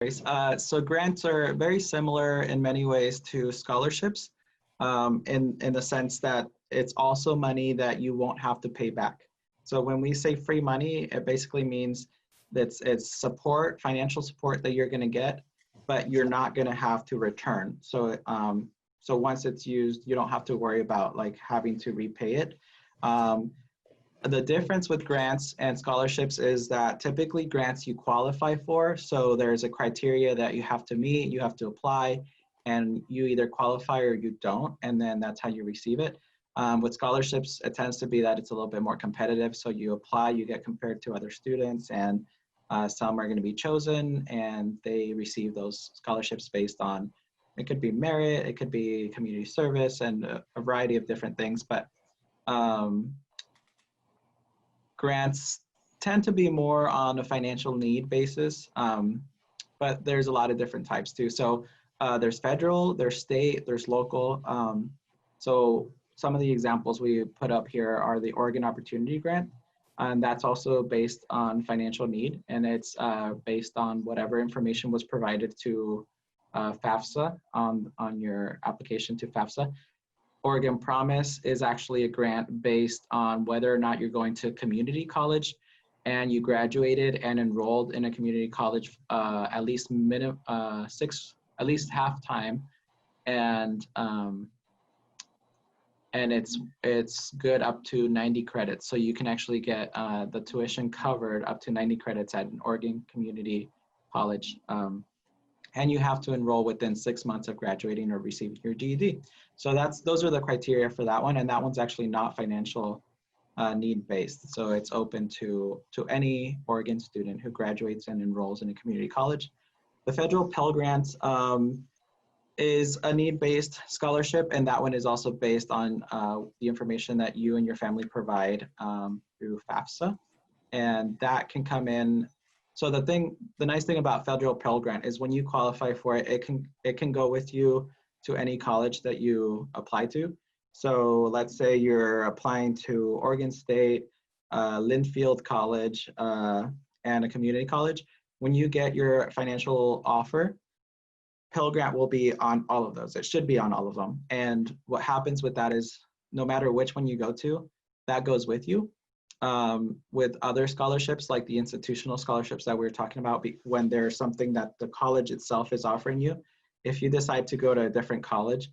So grants are very similar in many ways to scholarships, in the sense that it's also money that you won't have to pay back. So when we say free money, it basically means that it's support, financial support that you're going to get, but you're not going to have to return. So once it's used, you don't have to worry about like having to repay it. The difference with grants and scholarships is that typically grants you qualify for. So there's a criteria that you have to meet, you have to apply, and you either qualify or you don't, and then that's how you receive it. With scholarships, it tends to be that it's a little bit more competitive. So you apply, you get compared to other students, and some are going to be chosen, and they receive those scholarships based on, it could be merit, it could be community service, and a variety of different things. But grants tend to be more on a financial need basis, but there's a lot of different types too. So there's federal, there's state, there's local. So some of the examples we put up here are the Oregon Opportunity Grant, and that's also based on financial need, and it's based on whatever information was provided to FAFSA on your application to FAFSA. Oregon Promise is actually a grant based on whether or not you're going to community college and you graduated and enrolled in a community college at least at least half time, and it's good up to 90 credits. So you can actually get the tuition covered up to 90 credits at an Oregon community college. And you have to enroll within 6 months of graduating or receiving your GED. So those are the criteria for that one, and that one's actually not financial need based. So it's open to any Oregon student who graduates and enrolls in a community college. The federal Pell Grant is a need-based scholarship, and that one is also based on the information that you and your family provide through FAFSA, and that can come in. So the nice thing about federal Pell Grant is when you qualify for it, it can go with you to any college that you apply to. So let's say you're applying to Oregon State, Linfield College, and a community college. When you get your financial offer, Pell Grant will be on all of those. It should be on all of them. And what happens with that is no matter which one you go to, that goes with you. With other scholarships, like the institutional scholarships that we were talking about, when there's something that the college itself is offering you, if you decide to go to a different college,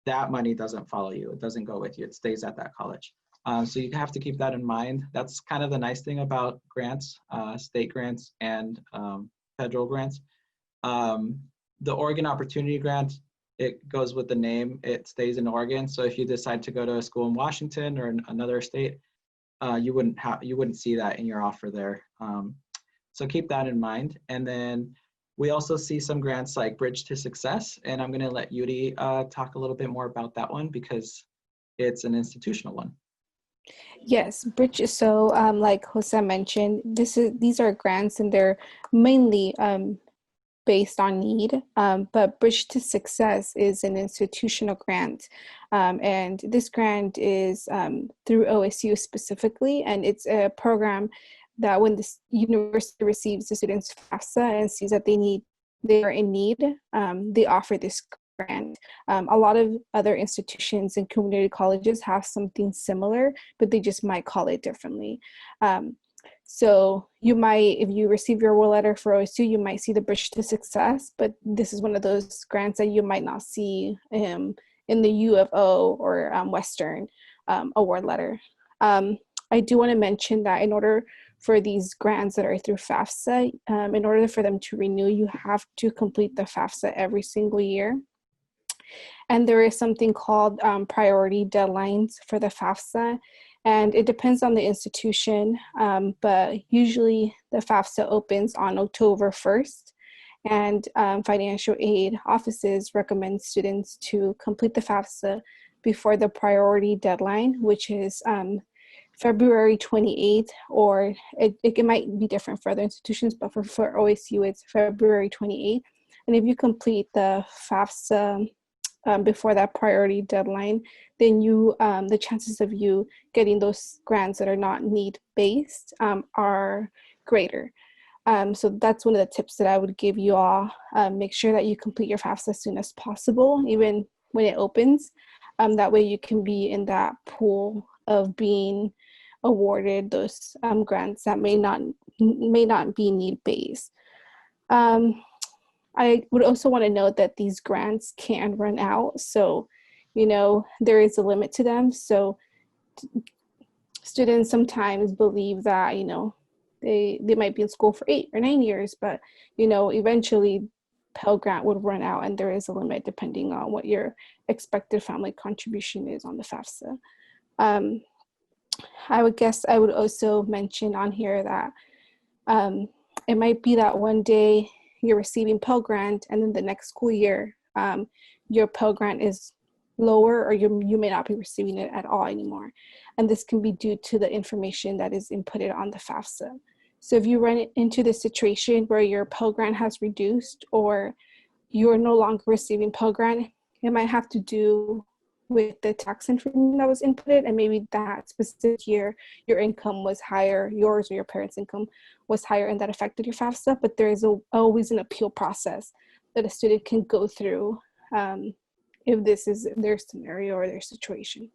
that money doesn't follow you. It doesn't go with you. It stays at that college. So you have to keep that in mind. That's kind of the nice thing about grants, state grants and federal grants. The Oregon Opportunity Grant, it goes with the name. It stays in Oregon. So if you decide to go to a school in Washington or another state, you wouldn't see that in your offer there. So keep that in mind. And then we also see some grants like Bridge to Success, and I'm going to let Yuri talk a little bit more about that one because it's an institutional one. Yes, Bridge. So like Jose mentioned, these are grants, and they're mainly based on need, but Bridge to Success is an institutional grant, and this grant is through OSU specifically, and it's a program that when the university receives the students' FAFSA and sees that they are in need, they offer this grant. A lot of other institutions and community colleges have something similar, but they just might call it differently. So you might, if you receive your award letter for OSU, you might see the Bridge to Success, but this is one of those grants that you might not see in the U of O or Western award letter. I do want to mention that in order for these grants that are through FAFSA, in order for them to renew, you have to complete the FAFSA every single year. And there is something called priority deadlines for the FAFSA. And it depends on the institution, but usually the FAFSA opens on October 1st, and financial aid offices recommend students to complete the FAFSA before the priority deadline, which is February 28th, or it might be different for other institutions, but for OSU, it's February 28th. And if you complete the FAFSA before that priority deadline, then the chances of you getting those grants that are not need-based are greater. So that's one of the tips that I would give you all. Make sure that you complete your FAFSA as soon as possible, even when it opens. That way you can be in that pool of being awarded those grants that may not be need-based. I would also want to note that these grants can run out. So, there is a limit to them. So students sometimes believe that, they might be in school for 8 or 9 years, but, eventually Pell Grant would run out, and there is a limit depending on what your expected family contribution is on the FAFSA. I would also mention on here that it might be that one day you're receiving Pell Grant, and then the next school year, your Pell Grant is lower, or you may not be receiving it at all anymore. And this can be due to the information that is inputted on the FAFSA. So if you run into the situation where your Pell Grant has reduced, or you're no longer receiving Pell Grant, it might have to do with the tax information that was inputted, and maybe that specific year your income was higher, yours or your parents' income was higher, and that affected your FAFSA. But there is always an appeal process that a student can go through if this is their scenario or their situation.